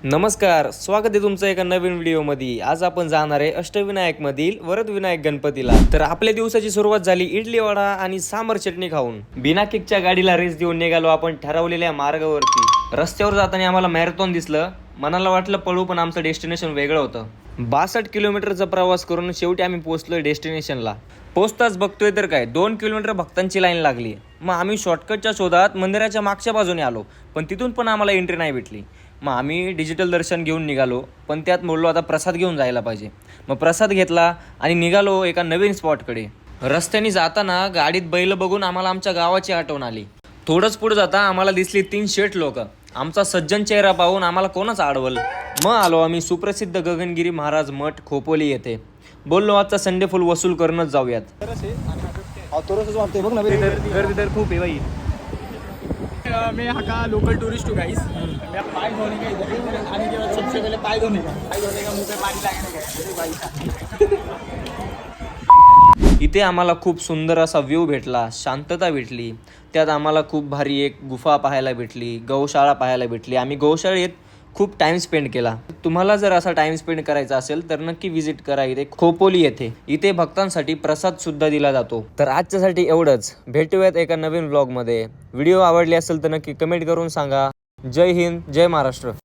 नमस्कार, स्वागत आहे तुमचं एका नवीन व्हिडिओमध्ये। आज आपण जाणार आहे अष्टविनायकमधील वरदविनायक गणपतीला। तर आपल्या दिवसाची सुरुवात झाली इडली वडा आणि सांबर चटणी खाऊन। बिना किकच्या गाडीला रेस देऊन निघालो आपण ठरवलेल्या मार्गावरती। रस्त्यावर जाताना आम्हाला मॅरेथॉन दिसलं। मनाला वाटलं पळू, पण आमचं डेस्टिनेशन वेगळं होतं। 62 किलोमीटरचा प्रवास करून शेवटी आम्ही पोहोचलोय डेस्टिनेशनला। पोहोचताच बघतोय तर काय 2 किलोमीटर भक्तांची लाईन लागली। मग आम्ही शॉर्टकटच्या शोधात मंदिराच्या मागच्या बाजूने आलो, पण तिथून पण आम्हाला एंट्री नाही भेटली। मग आम्ही डिजिटल दर्शन घेऊन निघालो, पण त्यात बोललो आता प्रसाद घेऊन जायला पाहिजे। मग प्रसाद घेतला आणि निघालो एका नवीन स्पॉटकडे। रस्त्याने जाताना गाडीत बैल बघून आम्हाला आमच्या गावाची आठवण आली। थोडंच पुढे जाता आम्हाला दिसली 3 शेठ लोक। आमचा सज्जन चेहरा पाहून आम्हाला कोणच अडवल। मग आलो आम्ही सुप्रसिद्ध गगनगिरी महाराज मठ खोपोली येथे। बोललो आजचा संडे फुल वसूल करूनच जाऊयात। गर्दी तर खूप आहे भाई। मैं यहाँ का लोकल टूरिस्ट हूँ गाइस। मैं पाय धोने का इधर ही आने के बाद सबसे पहले पाय धोने का मुंह पे पानी लगने का। इथे आम्हाला खूप सुंदर असा व्ह्यू भेटला, शांतता भेटली। त्यात आम्हाला खूप भारी एक गुफा पाहायला भेटली, गौशाळा पाहायला भेटली। आम्ही गौशाळेत खूप टाइम स्पेंड केला। तुम्हाला जर असा टाइम स्पेंड करायचा असेल तर नक्की विजिट करा इथे खोपोली येथे। इथे भक्तांसाठी प्रसाद सुद्धा दिला जातो। तर आजच्यासाठी एवढंच। भेटूयात एका नवीन व्लॉगमध्ये। व्हिडिओ आवडले असेल तर नक्की कमेंट करून सांगा। जय हिंद, जय महाराष्ट्र।